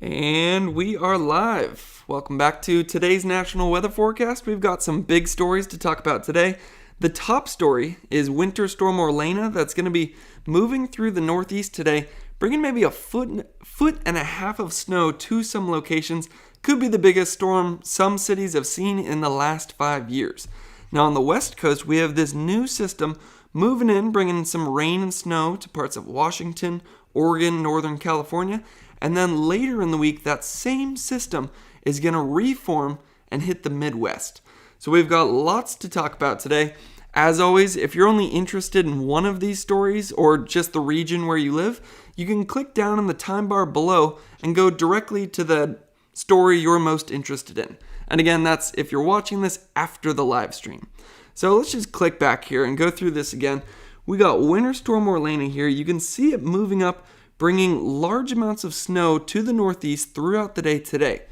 And we are live. Welcome back to today's national weather forecast. We've got some big stories to talk about today. The top story is Winter Storm Orlena that's going to be moving through the Northeast today, bringing maybe a foot and a half of snow to some locations. Could be the biggest storm some cities have seen in the last 5 years. Now on the West Coast, we have this new system moving in, bringing some rain and snow to parts of Washington, Oregon, Northern California. And then later in the week, that same system is going to reform and hit the Midwest. So we've got lots to talk about today. As always, if you're only interested in one of these stories or just the region where you live, you can click down in the time bar below and go directly to the story you're most interested in. And again, that's if you're watching this after the live stream. So let's just click back here and go through this again. We got Winter Storm Orlena here. You can see it moving up, bringing large amounts of snow to the Northeast throughout the day today.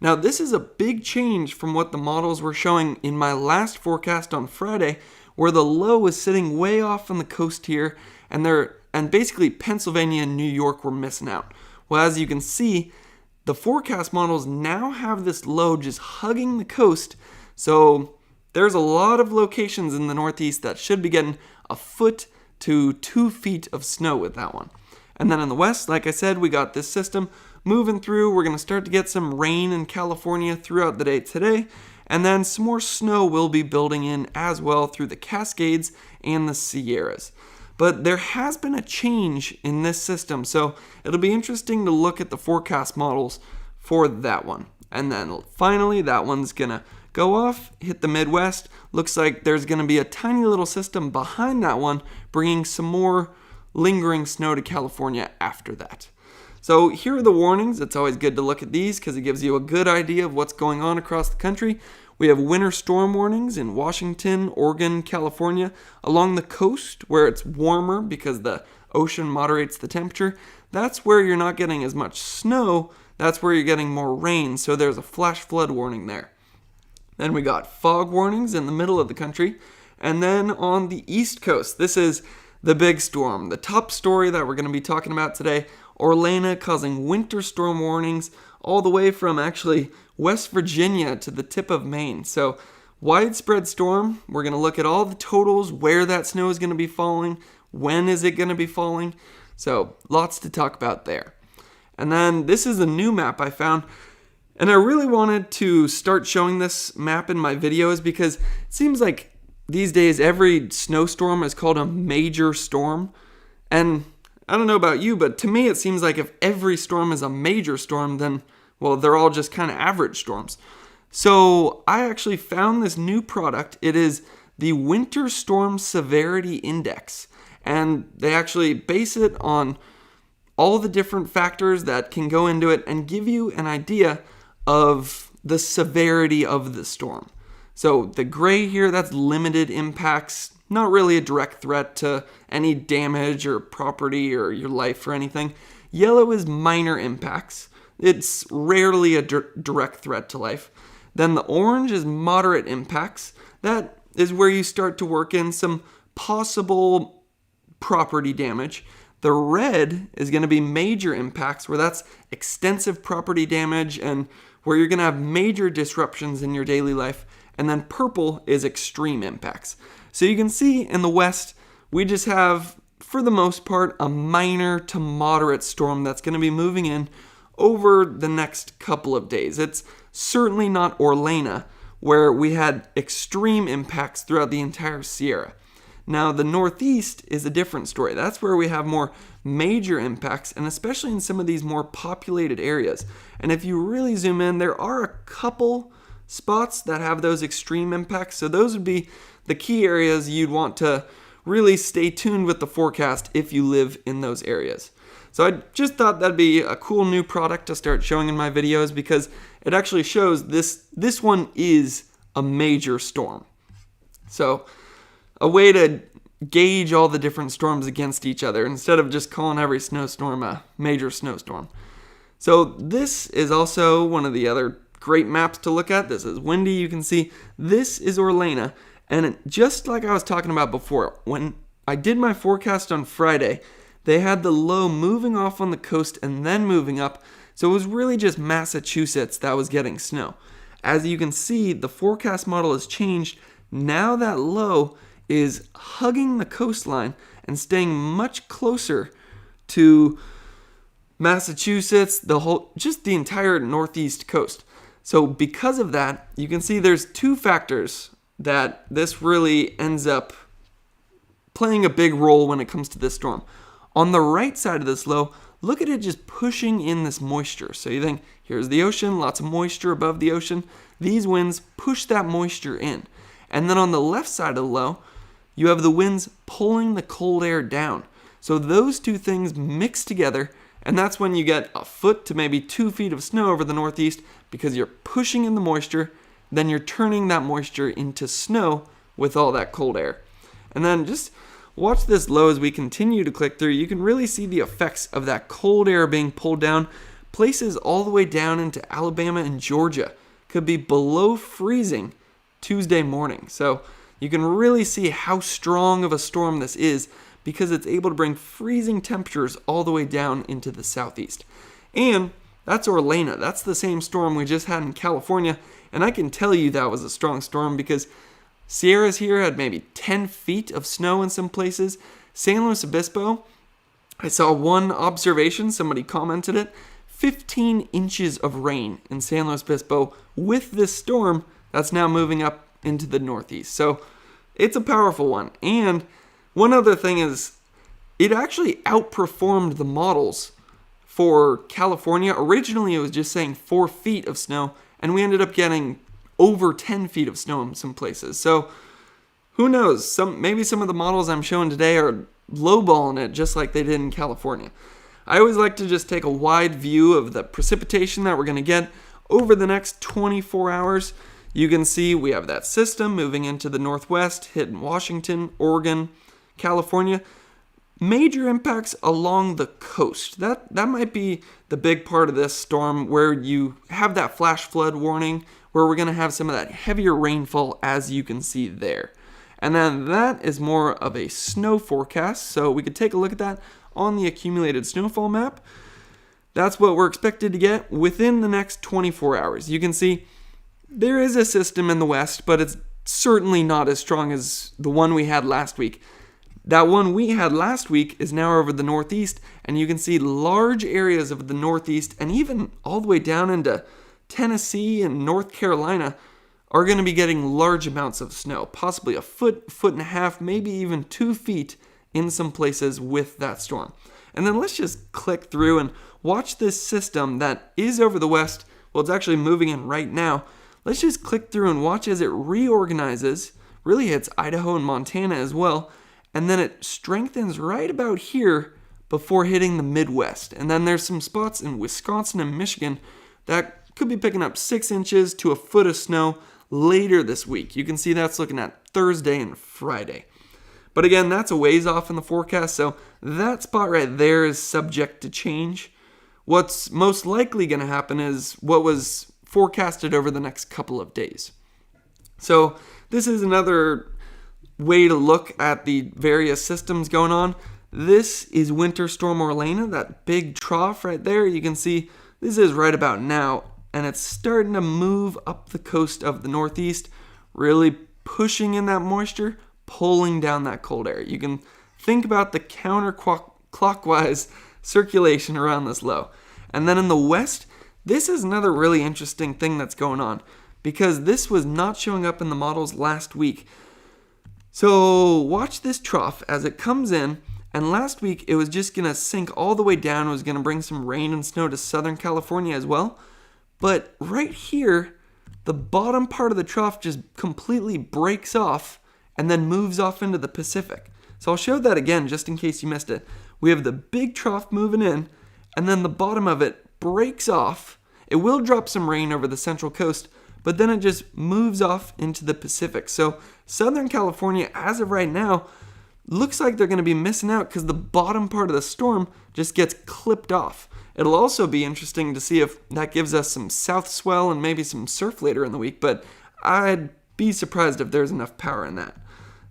Now, this is a big change from what the models were showing in my last forecast on Friday, where the low was sitting way off on the coast here, and basically Pennsylvania and New York were missing out. Well, as you can see, the forecast models now have this low just hugging the coast, so there's a lot of locations in the Northeast that should be getting a foot to 2 feet of snow with that one. And then in the West, like I said, we got this system moving through. We're going to start to get some rain in California throughout the day today. And then some more snow will be building in as well through the Cascades and the Sierras. But there has been a change in this system, so it'll be interesting to look at the forecast models for that one. And then finally, that one's going to go off, hit the Midwest. Looks like there's going to be a tiny little system behind that one, bringing some more lingering snow to California after that. So here are the warnings. It's always good to look at these because it gives you a good idea of what's going on across the country. We have winter storm warnings in Washington, Oregon, California, along the coast where it's warmer because the ocean moderates the temperature. That's where you're not getting as much snow. That's where you're getting more rain, so there's a flash flood warning there. Then we got fog warnings in the middle of the country. And then on the East Coast, this is the big storm, the top story that we're going to be talking about today, Orlena causing winter storm warnings all the way from actually West Virginia to the tip of Maine. So widespread storm. We're going to look at all the totals, where that snow is going to be falling, when is it going to be falling. So lots to talk about there. And then this is a new map I found. And I really wanted to start showing this map in my videos because it seems like these days, every snowstorm is called a major storm. And I don't know about you, but to me it seems like if every storm is a major storm, then, well, they're all just kind of average storms. So I actually found this new product. It is the Winter Storm Severity Index. And they actually base it on all the different factors that can go into it and give you an idea of the severity of the storm. So the gray here, that's limited impacts, not really a direct threat to any damage or property or your life or anything. Yellow is minor impacts. It's rarely a direct threat to life. Then the orange is moderate impacts. That is where you start to work in some possible property damage. The red is going to be major impacts, where that's extensive property damage and where you're going to have major disruptions in your daily life. And then purple is extreme impacts. So you can see in the West, we just have, for the most part, a minor to moderate storm that's going to be moving in over the next couple of days. It's certainly not Orlena, where we had extreme impacts throughout the entire Sierra. Now, the Northeast is a different story. That's where we have more major impacts, and especially in some of these more populated areas. And if you really zoom in, there are a couple spots that have those extreme impacts. So those would be the key areas you'd want to really stay tuned with the forecast if you live in those areas. So I just thought that'd be a cool new product to start showing in my videos because it actually shows this one is a major storm. So a way to gauge all the different storms against each other instead of just calling every snowstorm a major snowstorm. So this is also one of the other great maps to look at. This is windy. You can see this is Orlena. And just like I was talking about before, when I did my forecast on Friday, they had the low moving off on the coast and then moving up. So it was really just Massachusetts that was getting snow. As you can see, the forecast model has changed. Now that low is hugging the coastline and staying much closer to Massachusetts, just the entire northeast coast. So because of that, you can see there's two factors that this really ends up playing a big role when it comes to this storm. On the right side of this low, look at it just pushing in this moisture. So you think, here's the ocean, lots of moisture above the ocean. These winds push that moisture in. And then on the left side of the low, you have the winds pulling the cold air down. So those two things mix together, and that's when you get a foot to maybe 2 feet of snow over the northeast, because you're pushing in the moisture, then you're turning that moisture into snow with all that cold air. And then just watch this low as we continue to click through. You can really see the effects of that cold air being pulled down. Places all the way down into Alabama and Georgia could be below freezing Tuesday morning. So you can really see how strong of a storm this is, because it's able to bring freezing temperatures all the way down into the southeast. And that's Orlena. That's the same storm we just had in California. And I can tell you that was a strong storm, because Sierras here had maybe 10 feet of snow in some places. San Luis Obispo, I saw one observation, somebody commented it, 15 inches of rain in San Luis Obispo with this storm that's now moving up into the northeast. So it's a powerful one. And one other thing is, it actually outperformed the models for California. Originally, it was just saying 4 feet of snow, and we ended up getting over 10 feet of snow in some places. So who knows? Maybe some of the models I'm showing today are lowballing it just like they did in California. I always like to just take a wide view of the precipitation that we're going to get over the next 24 hours. You can see we have that system moving into the northwest, hitting Washington, Oregon, California. Major impacts along the coast. That might be the big part of this storm, where you have that flash flood warning, where we're going to have some of that heavier rainfall, as you can see there. And then that is more of a snow forecast, so we could take a look at that on the accumulated snowfall map. That's what we're expected to get within the next 24 hours. You can see there is a system in the west, but it's certainly not as strong as the one we had last week. That one we had last week is now over the northeast, and you can see large areas of the northeast, and even all the way down into Tennessee and North Carolina, are going to be getting large amounts of snow, possibly a foot, foot and a half, maybe even 2 feet in some places with that storm. And then let's just click through and watch this system that is over the west. Well, it's actually moving in right now. Let's just click through and watch as it reorganizes, really hits Idaho and Montana as well, and then it strengthens right about here before hitting the Midwest. And then there's some spots in Wisconsin and Michigan that could be picking up 6 inches to a foot of snow later this week. You can see that's looking at Thursday and Friday. But again, that's a ways off in the forecast, so that spot right there is subject to change. What's most likely going to happen is what was forecasted over the next couple of days. So this is another way to look at the various systems going on. This is Winter Storm Orlena, that big trough right there. You can see this is right about now, and it's starting to move up the coast of the northeast, really pushing in that moisture, pulling down that cold air. You can think about the counterclockwise circulation around this low. And then in the west, this is another really interesting thing that's going on, because this was not showing up in the models last week. So watch this trough as it comes in, and last week it was just going to sink all the way down. It was going to bring some rain and snow to Southern California as well. But right here, the bottom part of the trough just completely breaks off and then moves off into the Pacific. So I'll show that again just in case you missed it. We have the big trough moving in, and then the bottom of it breaks off. It will drop some rain over the central coast, but then it just moves off into the Pacific. So Southern California, as of right now, looks like they're going to be missing out because the bottom part of the storm just gets clipped off. It'll also be interesting to see if that gives us some south swell and maybe some surf later in the week, but I'd be surprised if there's enough power in that.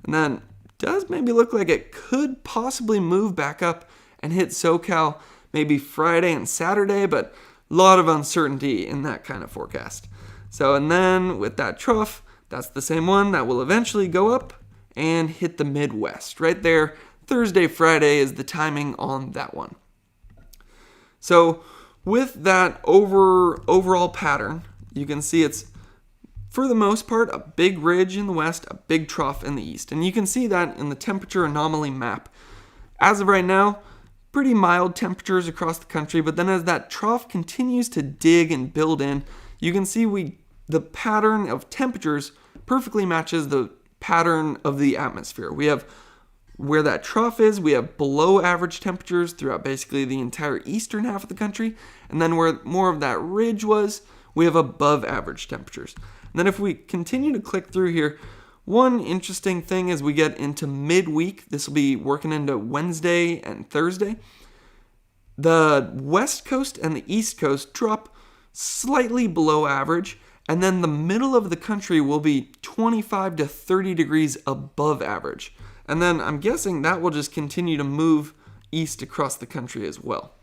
And then it does maybe look like it could possibly move back up and hit SoCal maybe Friday and Saturday, but lot of uncertainty in that kind of forecast. So, and then with that trough, that's the same one that will eventually go up and hit the Midwest. Right there, Thursday, Friday is the timing on that one. So with that overall pattern, you can see it's, for the most part, a big ridge in the west, a big trough in the east. And you can see that in the temperature anomaly map. As of right now, pretty mild temperatures across the country, but then as that trough continues to dig and build in, you can see the pattern of temperatures perfectly matches the pattern of the atmosphere. We have where that trough is, we have below average temperatures throughout basically the entire eastern half of the country, and then where more of that ridge was, we have above average temperatures. And then if we continue to click through here, one interesting thing as we get into midweek, this will be working into Wednesday and Thursday, the west coast and the east coast drop slightly below average, and then the middle of the country will be 25 to 30 degrees above average. And then I'm guessing that will just continue to move east across the country as well.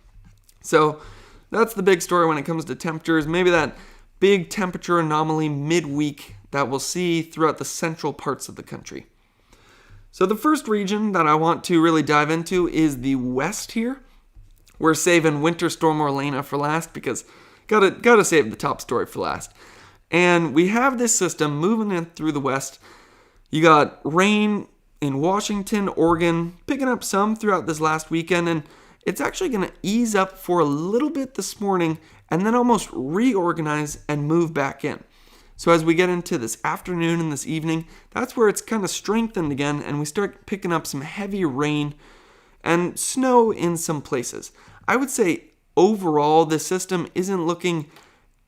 So that's the big story when it comes to temperatures. Maybe that big temperature anomaly midweek that we'll see throughout the central parts of the country. So the first region that I want to really dive into is the west here. We're saving Winter Storm Orlena for last because gotta save the top story for last. And we have this system moving in through the west. You got rain in Washington, Oregon, picking up some throughout this last weekend, and it's actually going to ease up for a little bit this morning and then almost reorganize and move back in. So as we get into this afternoon and this evening, that's where it's kind of strengthened again, and we start picking up some heavy rain and snow in some places. I would say overall, this system isn't looking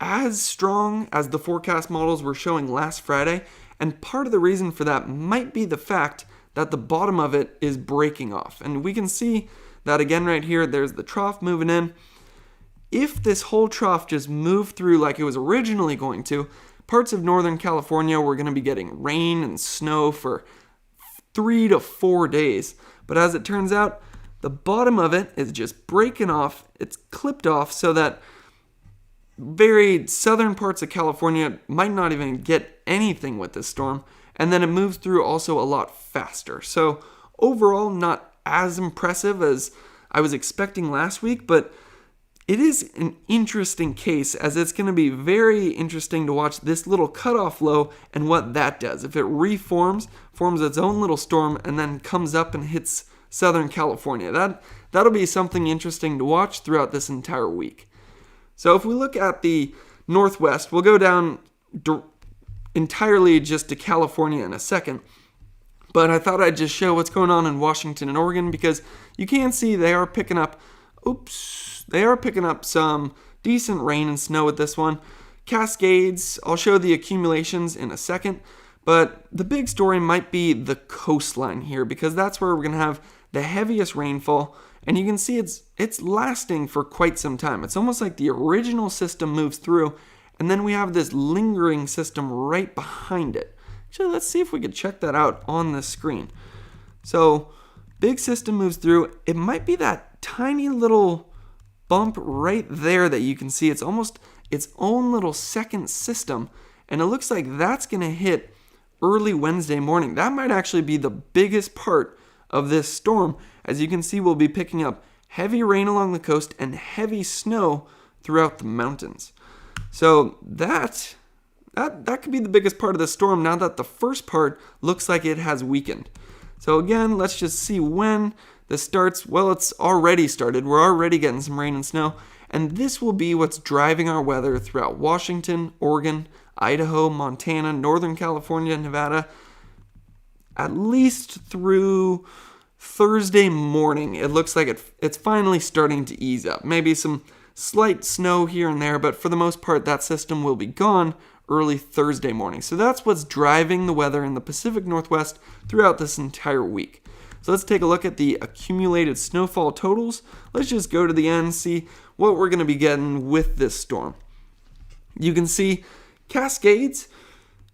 as strong as the forecast models were showing last Friday, and part of the reason for that might be the fact that the bottom of it is breaking off. And we can see that again right here, there's the trough moving in. If this whole trough just moved through like it was originally going to, parts of Northern California were going to be getting rain and snow for 3 to 4 days. But as it turns out, the bottom of it is just breaking off. It's clipped off so that very southern parts of California might not even get anything with this storm. And then it moves through also a lot faster. So overall, not as impressive as I was expecting last week, but it is an interesting case, as it's going to be very interesting to watch this little cutoff low and what that does. If it reforms, forms its own little storm, and then comes up and hits Southern California, that'll be something interesting to watch throughout this entire week. So if we look at the northwest, we'll go down entirely just to California in a second. But I thought I'd just show what's going on in Washington and Oregon, because you can see they are picking up some decent rain and snow with this one. Cascades, I'll show the accumulations in a second. But the big story might be the coastline here, because that's where we're going to have the heaviest rainfall. And you can see it's lasting for quite some time. It's almost like the original system moves through, and then we have this lingering system right behind it. Actually, let's see if we could check that out on the screen. So, big system moves through. It might be that tiny little bump right there that you can see. It's almost its own little second system, and it looks like that's going to hit early Wednesday morning. That might actually be the biggest part of this storm. As you can see, we'll be picking up heavy rain along the coast and heavy snow throughout the mountains. So that could be the biggest part of the storm now that the first part looks like it has weakened. So again, let's just see when this starts. Well, it's already started. We're already getting some rain and snow. And this will be what's driving our weather throughout Washington, Oregon, Idaho, Montana, Northern California, Nevada, at least through Thursday morning. It looks like it's finally starting to ease up. Maybe some slight snow here and there, but for the most part, that system will be gone early Thursday morning. So that's what's driving the weather in the Pacific Northwest throughout this entire week. So let's take a look at the accumulated snowfall totals. Let's just go to the end and see what we're going to be getting with this storm. You can see Cascades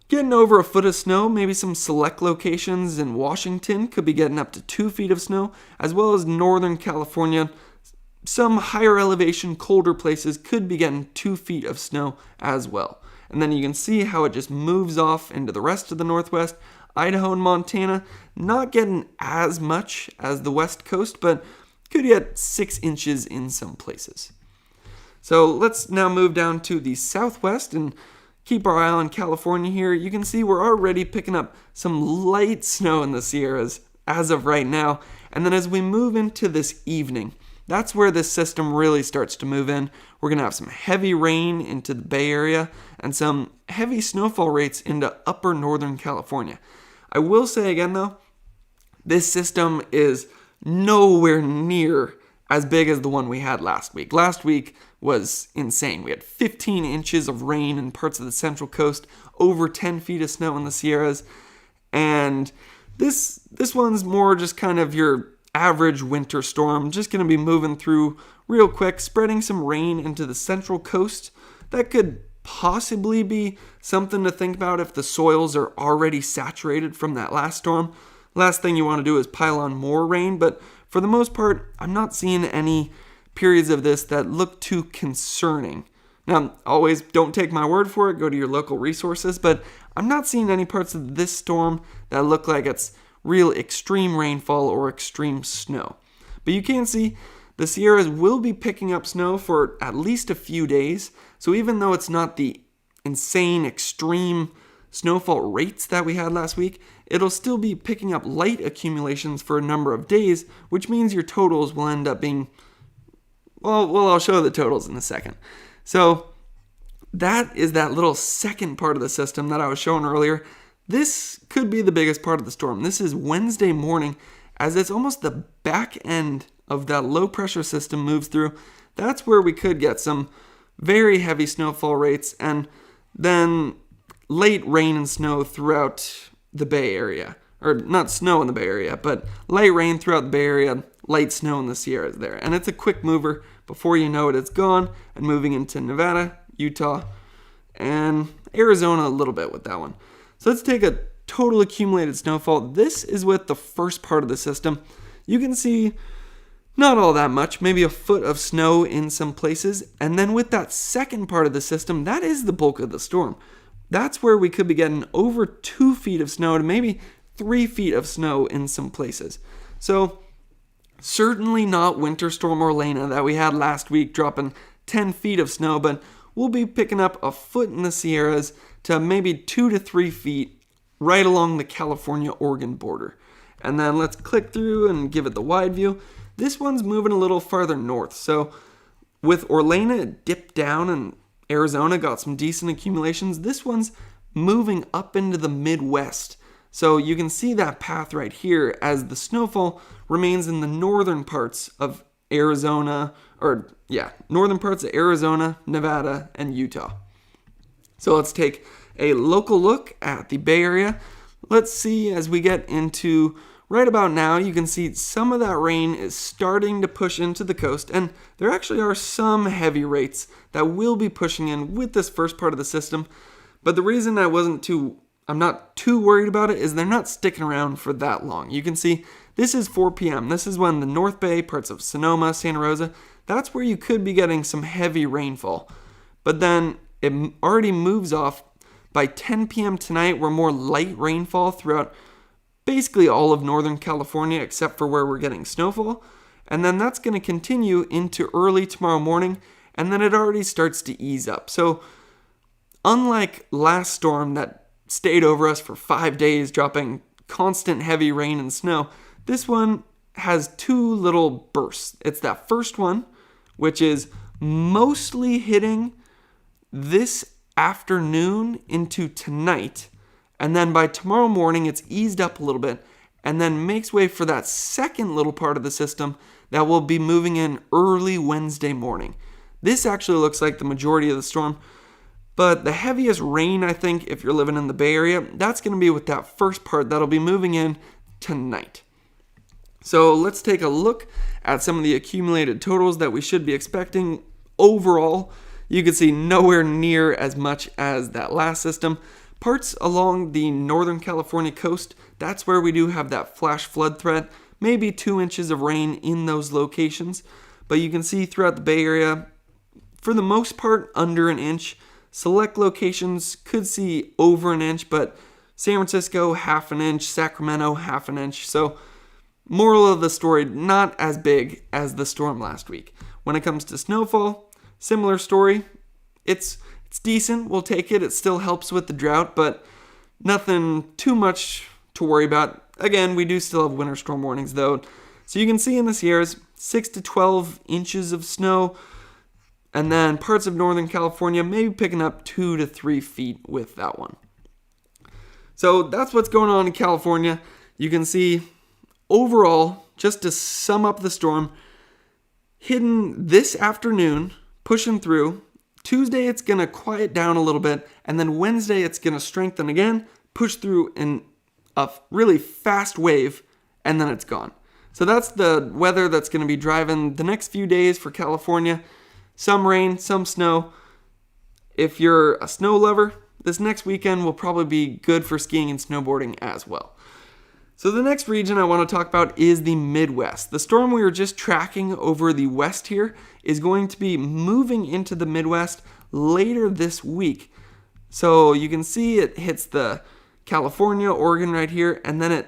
getting over a foot of snow. Maybe some select locations in Washington could be getting up to 2 feet of snow, as well as Northern California some higher elevation, colder places could be getting 2 feet of snow as well. And then you can see how it just moves off into the rest of the Northwest. Idaho and Montana, not getting as much as the West Coast, but could get 6 inches in some places. So let's now move down to the Southwest and keep our eye on California here. You can see we're already picking up some light snow in the Sierras as of right now. And then as we move into this evening, that's where this system really starts to move in. We're going to have some heavy rain into the Bay Area and some heavy snowfall rates into upper northern California. I will say again though, this system is nowhere near as big as the one we had last week. Last week was insane. We had 15 inches of rain in parts of the Central Coast, over 10 feet of snow in the Sierras, and this one's more just kind of your average winter storm, just going to be moving through real quick, spreading some rain into the Central Coast. That could possibly be something to think about if the soils are already saturated from that last storm. Last thing you want to do is pile on more rain, but for the most part, I'm not seeing any periods of this that look too concerning. Now, always don't take my word for it, go to your local resources, but I'm not seeing any parts of this storm that look like it's real extreme rainfall or extreme snow. But you can see the Sierras will be picking up snow for at least a few days, so even though it's not the insane extreme snowfall rates that we had last week, it'll still be picking up light accumulations for a number of days, which means your totals will end up being, well, I'll show the totals in a second. So that is that little second part of the system that I was showing earlier. This could be the biggest part of the storm. This is Wednesday morning, as it's almost the back end of that low pressure system moves through. That's where we could get some very heavy snowfall rates and then late rain and snow throughout the Bay Area. Or not snow in the Bay Area, but light rain throughout the Bay Area, light snow in the Sierras there. And it's a quick mover. Before you know it, it's gone and moving into Nevada, Utah, and Arizona a little bit with that one. So let's take a total accumulated snowfall. This is with the first part of the system. You can see not all that much, maybe a foot of snow in some places. And then with that second part of the system, that is the bulk of the storm. That's where we could be getting over 2 feet of snow to maybe 3 feet of snow in some places. So certainly not Winter Storm Orlena that we had last week dropping 10 feet of snow, but we'll be picking up a foot in the Sierras to maybe 2 to 3 feet right along the California-Oregon border. And then let's click through and give it the wide view. This one's moving a little farther north. So with Orlena, it dipped down and Arizona got some decent accumulations. This one's moving up into the Midwest. So you can see that path right here as the snowfall remains in the northern parts of Arizona, northern parts of Arizona, Nevada, and Utah. So let's take a local look at the Bay Area. Let's see as we get into right about now, you can see some of that rain is starting to push into the coast, and there actually are some heavy rates that will be pushing in with this first part of the system. But the reason I'm not too worried about it is they're not sticking around for that long. You can see this is 4 p.m. This is when the North Bay, parts of Sonoma, Santa Rosa, that's where you could be getting some heavy rainfall. But then it already moves off. By 10 p.m. tonight, we're more light rainfall throughout basically all of Northern California except for where we're getting snowfall. And then that's going to continue into early tomorrow morning, and then it already starts to ease up. So unlike last storm that stayed over us for 5 days, dropping constant heavy rain and snow, this one has 2 little bursts. It's that first one, which is mostly hitting this afternoon into tonight, and then by tomorrow morning it's eased up a little bit and then makes way for that second little part of the system that will be moving in early Wednesday morning. This actually looks like the majority of the storm, but the heaviest rain, I think, if you're living in the Bay Area, that's going to be with that first part that'll be moving in tonight. So let's take a look at some of the accumulated totals that we should be expecting. Overall, you can see nowhere near as much as that last system. Parts along the Northern California coast, that's where we do have that flash flood threat, maybe 2 inches of rain in those locations. but you can see throughout the Bay Area, for the most part, under an inch. Select locations could see over an inch, but San Francisco, half an inch, Sacramento, half an inch. So, moral of the story, not as big as the storm last week. When it comes to snowfall, similar story. It's decent, we'll take it. It still helps with the drought, but nothing too much to worry about. Again, we do still have winter storm warnings though. So you can see in the Sierras, 6 to 12 inches of snow. And then parts of Northern California, maybe picking up 2 to 3 feet with that one. So that's what's going on in California. You can see overall, just to sum up the storm, hidden this afternoon, pushing through. Tuesday, it's going to quiet down a little bit. And then Wednesday, it's going to strengthen again, push through in a really fast wave, and then it's gone. So that's the weather that's going to be driving the next few days for California. Some rain, some snow. If you're a snow lover, this next weekend will probably be good for skiing and snowboarding as well. So the next region I want to talk about is the Midwest. The storm we were just tracking over the west here is going to be moving into the Midwest later this week. So you can see it hits the California, Oregon right here, and then it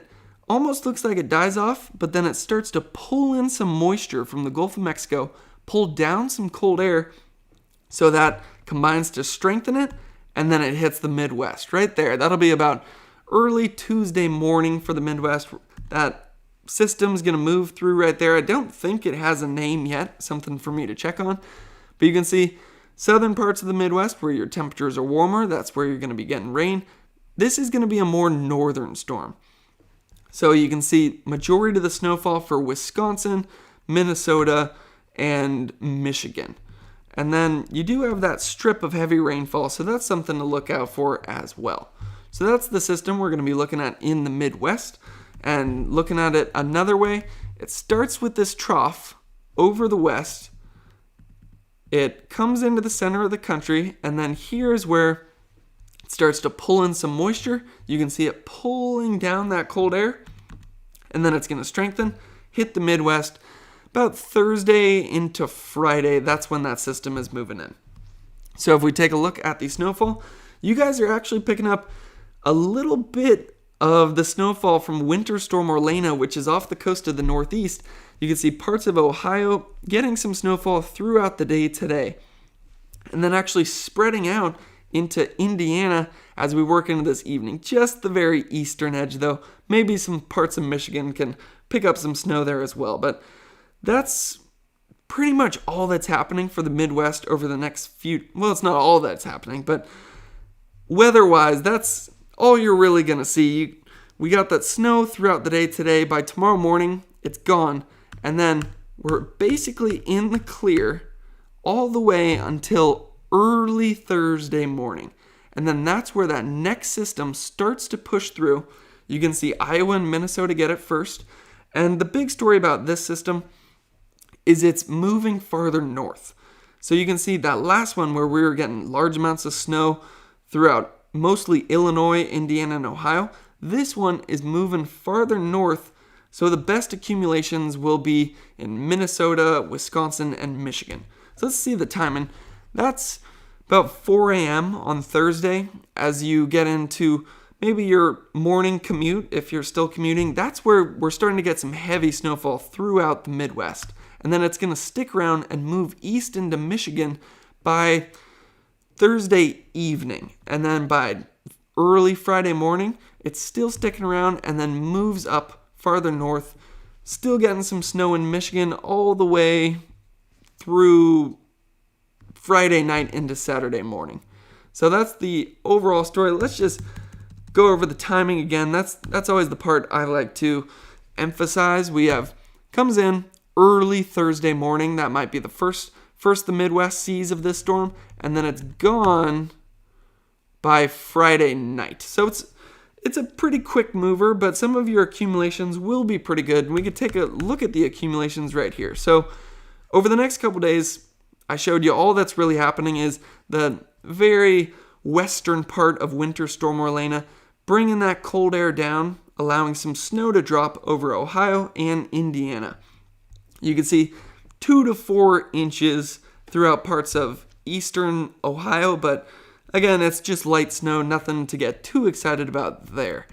almost looks like it dies off, but then it starts to pull in some moisture from the Gulf of Mexico, pull down some cold air, so that combines to strengthen it, and then it hits the Midwest right there. That'll be about early Tuesday morning for the Midwest. That system's going to move through right there. I don't think it has a name yet, something for me to check on. But you can see southern parts of the Midwest where your temperatures are warmer, that's where you're going to be getting rain. This is going to be a more northern storm. So you can see majority of the snowfall for Wisconsin, Minnesota, and Michigan. And then you do have that strip of heavy rainfall, so that's something to look out for as well. So that's the system we're going to be looking at in the Midwest. And looking at it another way, it starts with this trough over the west. It comes into the center of the country, and then here's where it starts to pull in some moisture. You can see it pulling down that cold air, and then it's going to strengthen, hit the Midwest. About Thursday into Friday, that's when that system is moving in. So if we take a look at the snowfall, you guys are actually picking up a little bit of the snowfall from Winter Storm Orlena, which is off the coast of the Northeast. You can see parts of Ohio getting some snowfall throughout the day today. And then actually spreading out into Indiana as we work into this evening. Just the very eastern edge though. Maybe some parts of Michigan can pick up some snow there as well. But that's pretty much all that's happening for the Midwest over the next few... Well, it's not all that's happening, but weather-wise, that's all you're really going to see. We got that snow throughout the day today. By tomorrow morning, it's gone. And then we're basically in the clear all the way until early Thursday morning. And then that's where that next system starts to push through. You can see Iowa and Minnesota get it first. And the big story about this system is it's moving farther north. So you can see that last one where we were getting large amounts of snow throughout mostly Illinois, Indiana, and Ohio. This one is moving farther north, so the best accumulations will be in Minnesota, Wisconsin, and Michigan. So let's see the timing. That's about 4 a.m. on Thursday. As you get into maybe your morning commute, if you're still commuting, that's where we're starting to get some heavy snowfall throughout the Midwest. And then it's going to stick around and move east into Michigan by Thursday evening. And then by early Friday morning, it's still sticking around and then moves up farther north. Still getting some snow in Michigan all the way through Friday night into Saturday morning. So that's the overall story. Let's just go over the timing again. That's always the part I like to emphasize. We have comes in early Thursday morning. That might be the first the Midwest sees of this storm, and then it's gone by Friday night. So it's a pretty quick mover, but some of your accumulations will be pretty good. And we could take a look at the accumulations right here. So over the next couple days, I showed you all that's really happening is the very western part of Winter Storm Orlena, bringing that cold air down, allowing some snow to drop over Ohio and Indiana. You can see 2 to 4 inches throughout parts of eastern Ohio, but again, it's just light snow, nothing to get too excited about there.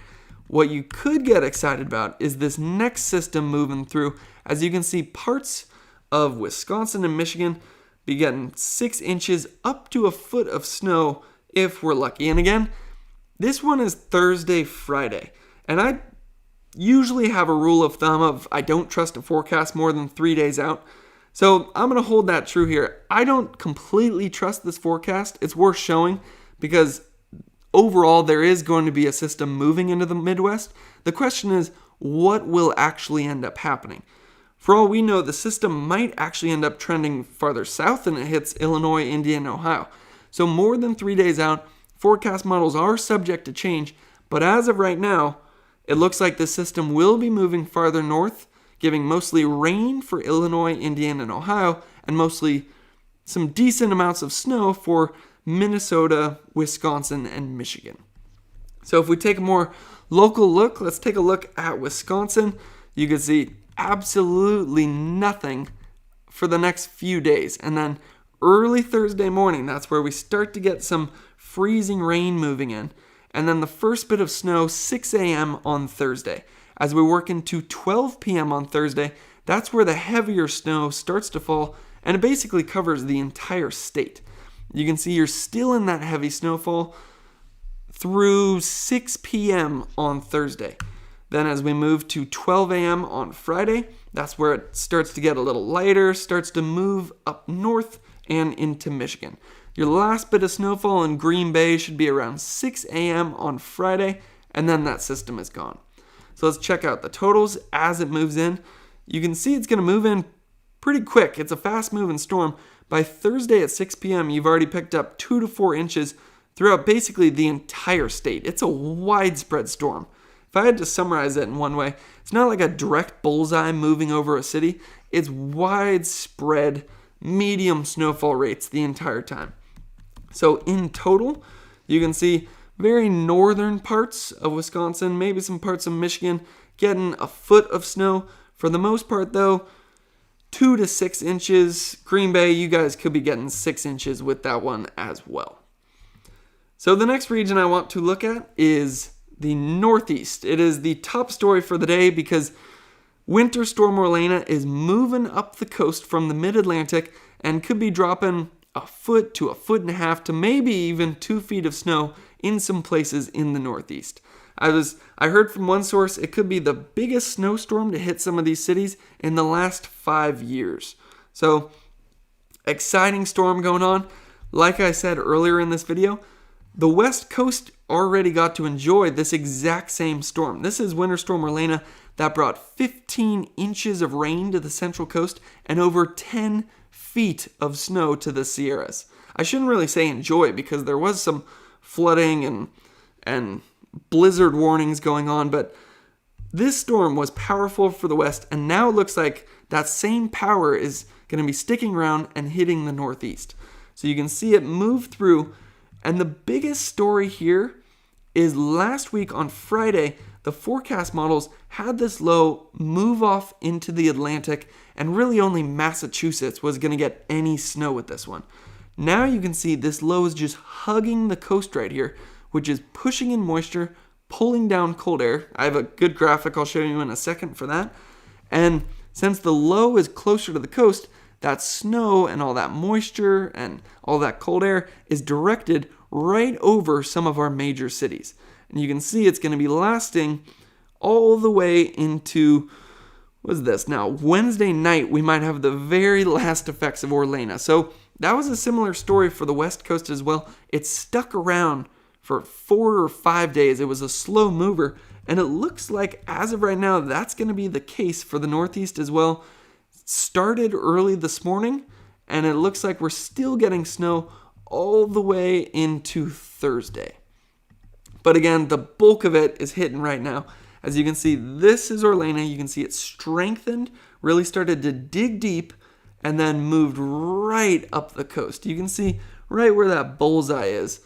What you could get excited about is this next system moving through. As you can see, parts of Wisconsin and Michigan be getting 6 inches up to a foot of snow if we're lucky. And again, this one is Thursday, Friday. And I usually have a rule of thumb of I don't trust a forecast more than 3 days out. So I'm going to hold that true here. I don't completely trust this forecast. It's worth showing because overall there is going to be a system moving into the Midwest. The question is, what will actually end up happening? For all we know, the system might actually end up trending farther south than it hits Illinois, Indiana, and Ohio. So more than 3 days out, forecast models are subject to change. But as of right now, it looks like the system will be moving farther north, giving mostly rain for Illinois, Indiana, and Ohio, and mostly some decent amounts of snow for Minnesota, Wisconsin, and Michigan. So if we take a more local look, let's take a look at Wisconsin. You can see absolutely nothing for the next few days. And then early Thursday morning, that's where we start to get some freezing rain moving in. And then the first bit of snow, 6 a.m. on Thursday. As we work into 12 p.m. on Thursday, that's where the heavier snow starts to fall, and it basically covers the entire state. You can see you're still in that heavy snowfall through 6 p.m. on Thursday. Then as we move to 12 a.m. on Friday, that's where it starts to get a little lighter, starts to move up north and into Michigan. Your last bit of snowfall in Green Bay should be around 6 a.m. on Friday, and then that system is gone. So let's check out the totals as it moves in. You can see it's going to move in pretty quick. It's a fast moving storm. By Thursday at 6 p.m., you've already picked up 2 to 4 inches throughout basically the entire state. It's a widespread storm. If I had to summarize it in one way, it's not like a direct bullseye moving over a city. It's widespread, medium snowfall rates the entire time. So in total, you can see very northern parts of Wisconsin, maybe some parts of Michigan, getting a foot of snow. For the most part, though, 2 to 6 inches. Green Bay, you guys could be getting 6 inches with that one as well. So the next region I want to look at is the Northeast. It is the top story for the day because Winter Storm Orlena is moving up the coast from the mid-Atlantic and could be dropping a foot to a foot and a half to maybe even 2 feet of snow in some places in the Northeast. I heard from one source it could be the biggest snowstorm to hit some of these cities in the last 5 years. So, exciting storm going on. Like I said earlier in this video, the West Coast already got to enjoy this exact same storm. This is Winter Storm Orlena that brought 15 inches of rain to the Central Coast and over 10 feet of snow to the Sierras. I shouldn't really say enjoy because there was some flooding and blizzard warnings going on, but this storm was powerful for the West, and now it looks like that same power is going to be sticking around and hitting the Northeast. So you can see it move through, and the biggest story here is last week on Friday, the forecast models had this low move off into the Atlantic, and really only Massachusetts was going to get any snow with this one. Now you can see this low is just hugging the coast right here, which is pushing in moisture, pulling down cold air. I have a good graphic I'll show you in a second for that. And since the low is closer to the coast, that snow and all that moisture and all that cold air is directed right over some of our major cities. And you can see it's going to be lasting all the way into, what is this now? Wednesday night, we might have the very last effects of Orlena. So that was a similar story for the West Coast as well. It stuck around for 4 or 5 days. It was a slow mover, and it looks like as of right now, that's going to be the case for the Northeast as well. It started early this morning, and it looks like we're still getting snow all the way into Thursday. But again, the bulk of it is hitting right now. As you can see, this is Orlena. You can see it strengthened, really started to dig deep, and then moved right up the coast. You can see right where that bullseye is.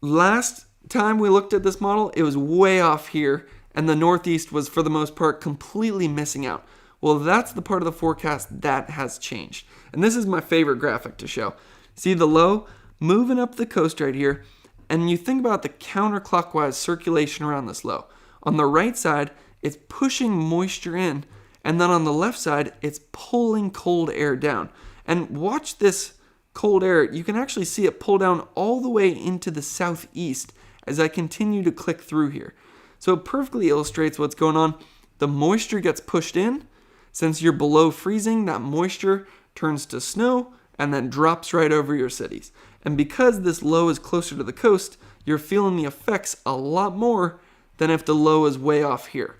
Last time we looked at this model, it was way off here, and the Northeast was, for the most part, completely missing out. Well, that's the part of the forecast that has changed. And this is my favorite graphic to show. See the low moving up the coast right here, and you think about the counterclockwise circulation around this low. On the right side, it's pushing moisture in, and then on the left side, it's pulling cold air down. And watch this cold air. You can actually see it pull down all the way into the southeast as I continue to click through here. So it perfectly illustrates what's going on. The moisture gets pushed in. Since you're below freezing, that moisture turns to snow and then drops right over your cities. And because this low is closer to the coast, you're feeling the effects a lot more than if the low is way off here.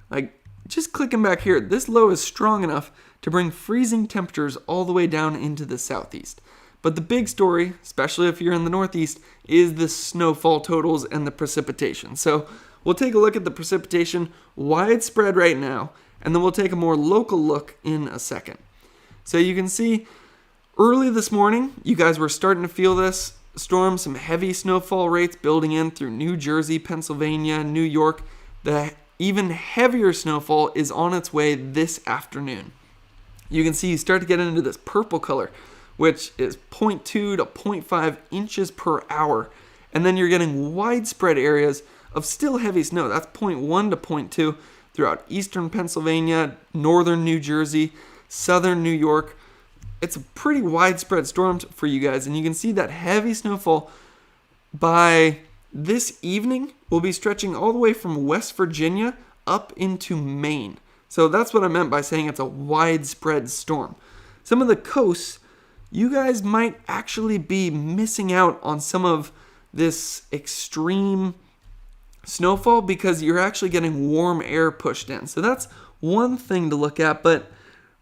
Like, just clicking back here, this low is strong enough to bring freezing temperatures all the way down into the southeast. But the big story, especially if you're in the northeast, is the snowfall totals and the precipitation. So we'll take a look at the precipitation widespread right now, and then we'll take a more local look in a second. So you can see early this morning, you guys were starting to feel this storm, some heavy snowfall rates building in through New Jersey, Pennsylvania, New York. The even heavier snowfall is on its way this afternoon. You can see you start to get into this purple color, which is 0.2 to 0.5 inches per hour. And then you're getting widespread areas of still heavy snow. That's 0.1 to 0.2 throughout eastern Pennsylvania, northern New Jersey, southern New York. It's a pretty widespread storm for you guys, and you can see that heavy snowfall by this evening will be stretching all the way from West Virginia up into Maine. So that's what I meant by saying it's a widespread storm. Some of the coasts, you guys might actually be missing out on some of this extreme snowfall because you're actually getting warm air pushed in. So that's one thing to look at, but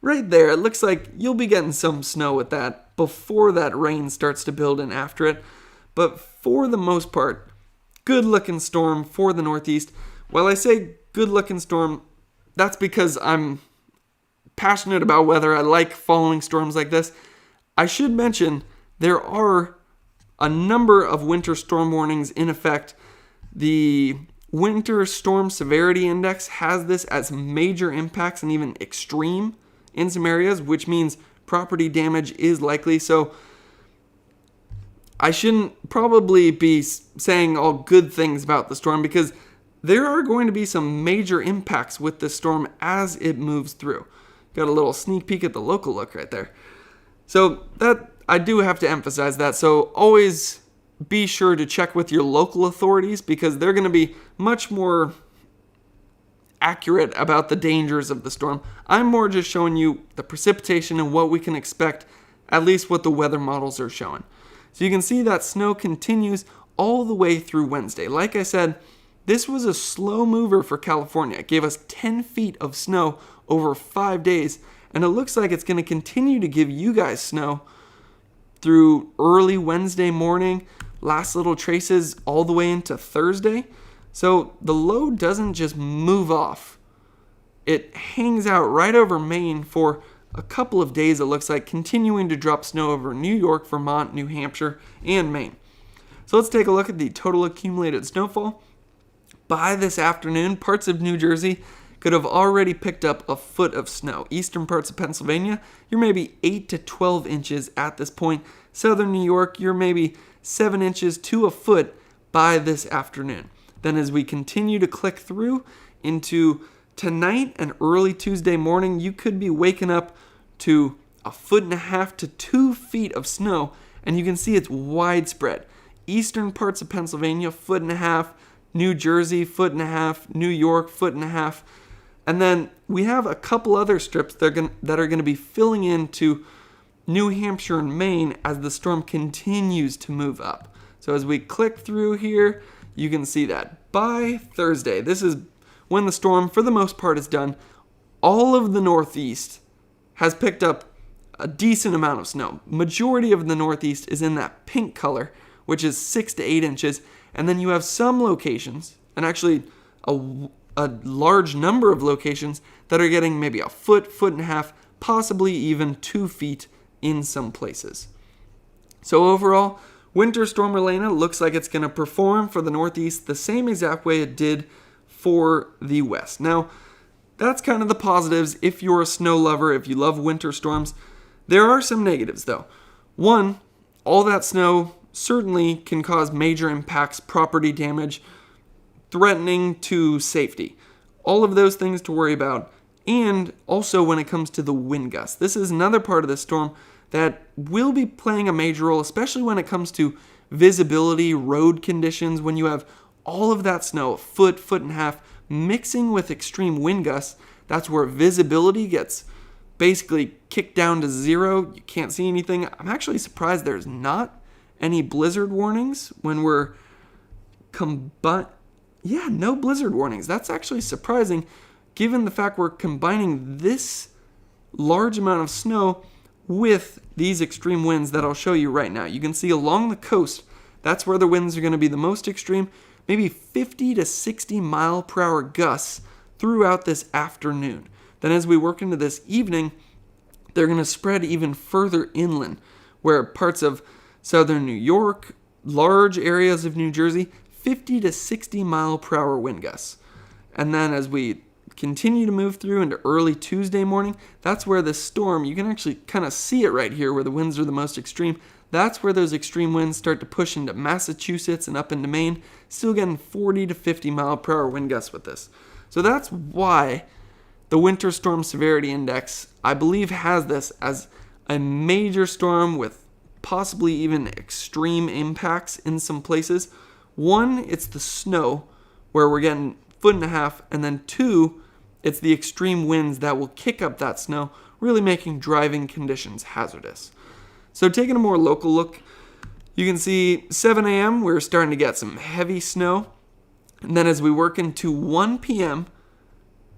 right there, it looks like you'll be getting some snow with that before that rain starts to build in after it. But for the most part, good looking storm for the Northeast. While I say good looking storm, that's because I'm passionate about weather. I like following storms like this. I should mention there are a number of winter storm warnings in effect. The Winter Storm Severity Index has this as major impacts and even extreme in some areas, which means property damage is likely. So I shouldn't probably be saying all good things about the storm because there are going to be some major impacts with this storm as it moves through. Got a little sneak peek at the local look right there. So that I do have to emphasize that. So always be sure to check with your local authorities because they're going to be much more accurate about the dangers of the storm. I'm more just showing you the precipitation and what we can expect, at least what the weather models are showing. So you can see that snow continues all the way through Wednesday. Like I said, this was a slow mover for California. It gave us 10 feet of snow over 5 days, and it looks like it's going to continue to give you guys snow through early Wednesday morning, last little traces all the way into Thursday. So the low doesn't just move off. It hangs out right over Maine for a couple of days, it looks like, continuing to drop snow over New York, Vermont, New Hampshire, and Maine. So let's take a look at the total accumulated snowfall. By this afternoon, parts of New Jersey could have already picked up a foot of snow. Eastern parts of Pennsylvania, you're maybe 8 to 12 inches at this point. Southern New York, you're maybe 7 inches to a foot by this afternoon. Then as we continue to click through into tonight and early Tuesday morning, you could be waking up to 1.5 to 2 feet of snow, and you can see it's widespread. Eastern parts of Pennsylvania, 1.5 feet. New Jersey, 1.5 feet. New York, 1.5 feet. And then we have a couple other strips that are going to be filling into New Hampshire and Maine as the storm continues to move up. So as we click through here, you can see that by Thursday, this is when the storm, for the most part, is done. All of the Northeast has picked up a decent amount of snow. Majority of the Northeast is in that pink color, which is 6 to 8 inches. And then you have some locations, and actually a large number of locations, that are getting maybe 1 foot, 1.5 feet, possibly even 2 feet in some places. So overall, Winter Storm Orlena looks like it's going to perform for the Northeast the same exact way it did for the West. Now, that's kind of the positives if you're a snow lover, if you love winter storms. There are some negatives though. One, all that snow certainly can cause major impacts, property damage, threatening to safety. All of those things to worry about. And also when it comes to the wind gusts. This is another part of the storm that will be playing a major role, especially when it comes to visibility, road conditions, when you have all of that snow, a foot, foot and a half, mixing with extreme wind gusts. That's where visibility gets basically kicked down to zero. You can't see anything. I'm actually surprised there's not any blizzard warnings when we're no blizzard warnings. That's actually surprising given the fact we're combining this large amount of snow with these extreme winds that I'll show you right now. You can see along the coast, that's where the winds are going to be the most extreme, maybe 50 to 60 mile per hour gusts throughout this afternoon. Then as we work into this evening, they're going to spread even further inland, where parts of southern New York, large areas of New Jersey, 50 to 60 mile per hour wind gusts. And then as we continue to move through into early Tuesday morning, that's where the storm, you can actually kind of see it right here where the winds are the most extreme. That's where those extreme winds start to push into Massachusetts and up into Maine, still getting 40 to 50 mile per hour wind gusts with this. So that's why the Winter Storm Severity Index, I believe, has this as a major storm with possibly even extreme impacts in some places. One, it's the snow, where we're getting foot and a half, and then two, it's the extreme winds that will kick up that snow, really making driving conditions hazardous. So taking a more local look, you can see 7 a.m. we're starting to get some heavy snow, and then as we work into 1 p.m.,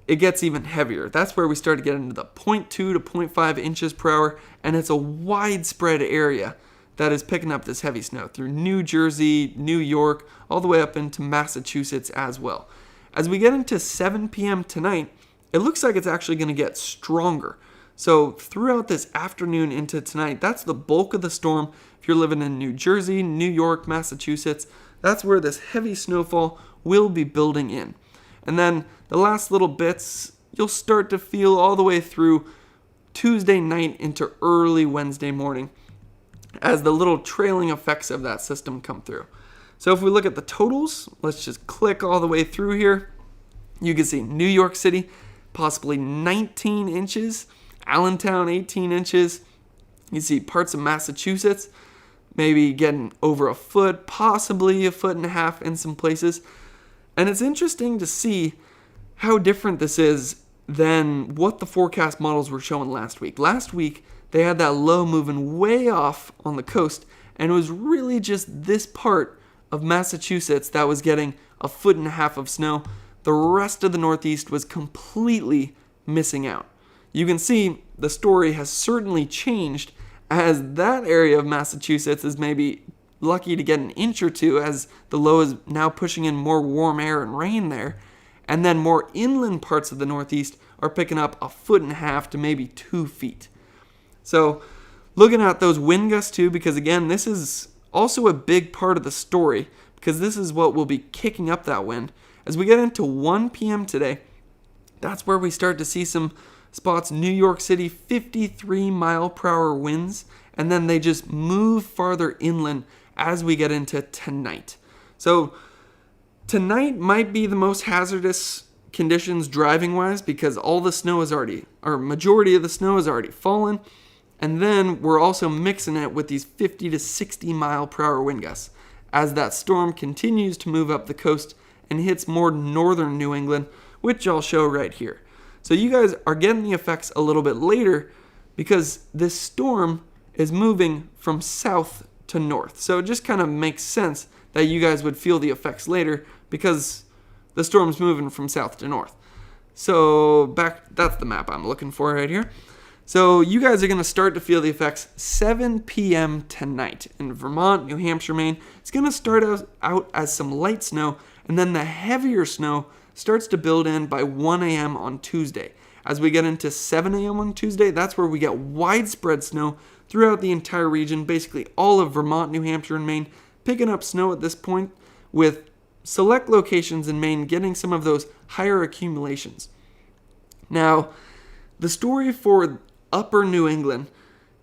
it gets even heavier. That's where we start to get into the 0.2 to 0.5 inches per hour, and it's a widespread area that is picking up this heavy snow through New Jersey, New York, all the way up into Massachusetts as well. As we get into 7 p.m. tonight, it looks like it's actually going to get stronger. So throughout this afternoon into tonight, that's the bulk of the storm. If you're living in New Jersey, New York, Massachusetts, that's where this heavy snowfall will be building in. And then the last little bits, you'll start to feel all the way through Tuesday night into early Wednesday morning as the little trailing effects of that system come through. So if we look at the totals, let's just click all the way through here. You can see New York City, possibly 19 inches. Allentown, 18 inches. You see parts of Massachusetts, maybe getting over a foot, possibly a foot and a half in some places. And it's interesting to see how different this is than what the forecast models were showing last week. Last week, they had that low moving way off on the coast, and it was really just this part of Massachusetts that was getting a foot and a half of snow. The rest of the Northeast was completely missing out. You can see the story has certainly changed as that area of Massachusetts is maybe lucky to get an inch or two as the low is now pushing in more warm air and rain there. And then more inland parts of the Northeast are picking up a foot and a half to maybe 2 feet. So looking at those wind gusts too, because again, this is also a big part of the story because this is what will be kicking up that wind. As we get into 1 p.m. today, that's where we start to see some spots. New York City, 53 mile per hour winds, and then they just move farther inland as we get into tonight. So tonight might be the most hazardous conditions driving wise because all the snow is already, or majority of the snow is already fallen. And then we're also mixing it with these 50 to 60 mile per hour wind gusts as that storm continues to move up the coast and hits more northern New England, which I'll show right here. So you guys are getting the effects a little bit later because this storm is moving from south to north. So it just kind of makes sense that you guys would feel the effects later because the storm's moving from south to north. So that's the map I'm looking for right here. So you guys are going to start to feel the effects 7 p.m. tonight in Vermont, New Hampshire, Maine. It's going to start out as some light snow, and then the heavier snow starts to build in by 1 a.m. on Tuesday. As we get into 7 a.m. on Tuesday, that's where we get widespread snow throughout the entire region, basically all of Vermont, New Hampshire, and Maine, picking up snow at this point, with select locations in Maine getting some of those higher accumulations. Now, the story for upper New England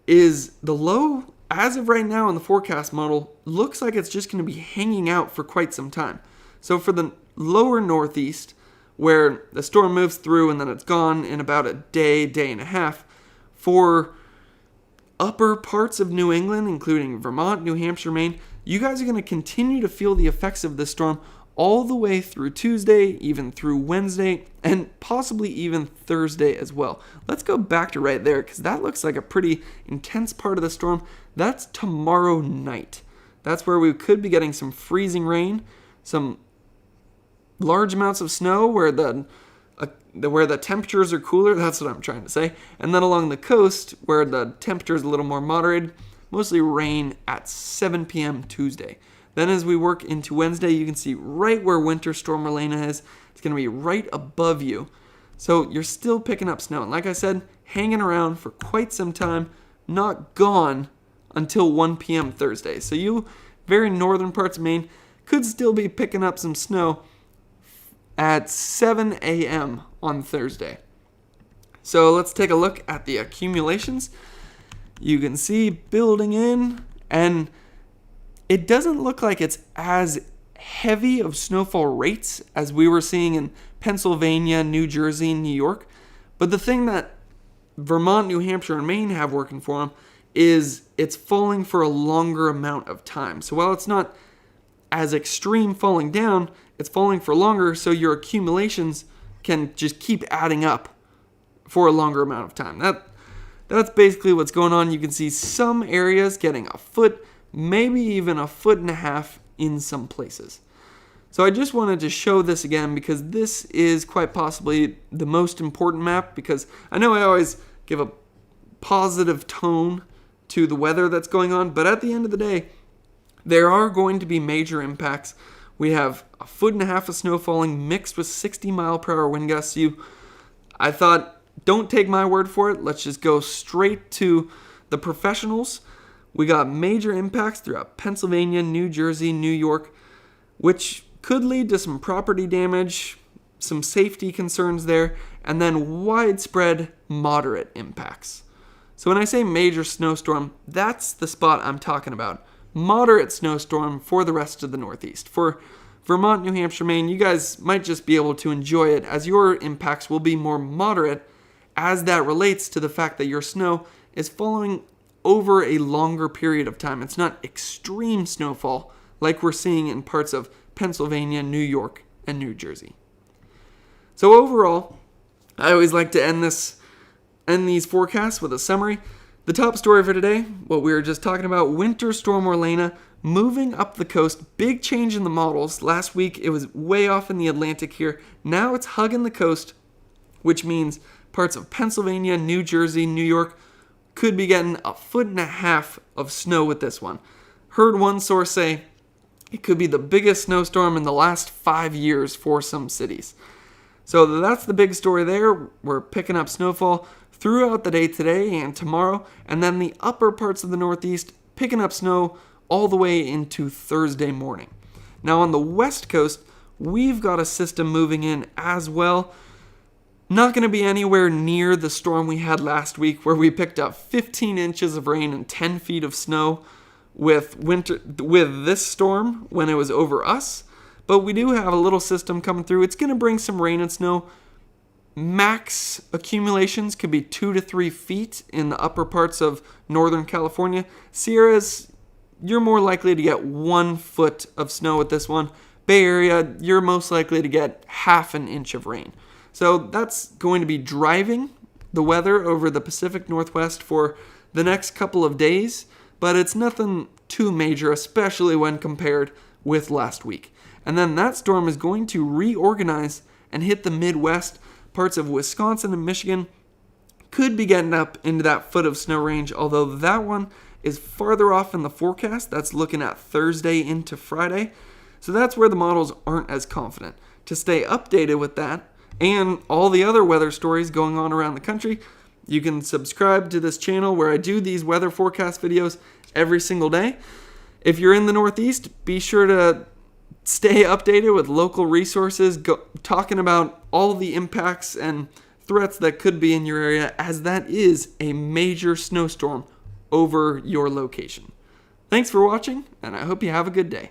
is the low, as of right now in the forecast model, looks like it's just going to be hanging out for quite some time. So for the lower northeast, where the storm moves through and then it's gone in about a day, day and a half, for upper parts of New England, including Vermont, New Hampshire, Maine, you guys are going to continue to feel the effects of this storm all the way through Tuesday, even through Wednesday, and possibly even Thursday as well. Let's go back to right there, because that looks like a pretty intense part of the storm. That's tomorrow night. That's where we could be getting some freezing rain, some large amounts of snow where the temperatures are cooler. That's what I'm trying to say. And then along the coast, where the temperature is a little more moderated, mostly rain at 7 p.m. Tuesday. Then as we work into Wednesday, you can see right where Winter Storm Orlena is. It's going to be right above you. So you're still picking up snow. And like I said, hanging around for quite some time, not gone until 1 p.m. Thursday. So you, very northern parts of Maine, could still be picking up some snow at 7 a.m. on Thursday. So let's take a look at the accumulations. You can see building in, and it doesn't look like it's as heavy of snowfall rates as we were seeing in Pennsylvania, New Jersey, and New York. But the thing that Vermont, New Hampshire, and Maine have working for them is it's falling for a longer amount of time. So while it's not as extreme falling down, it's falling for longer, so your accumulations can just keep adding up for a longer amount of time. That's basically what's going on. You can see some areas getting a foot, maybe even a foot and a half in some places. So I just wanted to show this again because this is quite possibly the most important map, because I know I always give a positive tone to the weather that's going on, but at the end of the day, there are going to be major impacts. We have a foot and a half of snow falling mixed with 60 mile per hour wind gusts. I thought, don't take my word for it. Let's just go straight to the professionals. We got major impacts throughout Pennsylvania, New Jersey, New York, which could lead to some property damage, some safety concerns there, and then widespread moderate impacts. So when I say major snowstorm, that's the spot I'm talking about. Moderate snowstorm for the rest of the Northeast. For Vermont, New Hampshire, Maine, you guys might just be able to enjoy it, as your impacts will be more moderate, as that relates to the fact that your snow is falling over a longer period of time. It's not extreme snowfall like we're seeing in parts of Pennsylvania, New York, and New Jersey. So overall, I always like to end these forecasts with a summary. The top story for today, what we were just talking about, Winter Storm Orlena moving up the coast. Big change in the models. Last week it was way off in the Atlantic here. Now it's hugging the coast, which means parts of Pennsylvania, New Jersey, New York could be getting a foot and a half of snow with this one. Heard one source say it could be the biggest snowstorm in the last 5 years for some cities. So that's the big story there. We're picking up snowfall throughout the day today and tomorrow, and then the upper parts of the Northeast picking up snow all the way into Thursday morning. Now on the West Coast, we've got a system moving in as well. Not going to be anywhere near the storm we had last week, where we picked up 15 inches of rain and 10 feet of snow with this storm when it was over us. But we do have a little system coming through. It's going to bring some rain and snow. Max accumulations could be 2 to 3 feet in the upper parts of Northern California. Sierras, you're more likely to get 1 foot of snow with this one. Bay Area, you're most likely to get half an inch of rain. So that's going to be driving the weather over the Pacific Northwest for the next couple of days, but it's nothing too major, especially when compared with last week. And then that storm is going to reorganize and hit the Midwest. Parts of Wisconsin and Michigan could be getting up into that foot of snow range, although that one is farther off in the forecast. That's looking at Thursday into Friday. So that's where the models aren't as confident. To stay updated with that and all the other weather stories going on around the country, you can subscribe to this channel where I do these weather forecast videos every single day. If you're in the Northeast, be sure to stay updated with local resources talking about all the impacts and threats that could be in your area, as that is a major snowstorm over your location. Thanks for watching, and I hope you have a good day.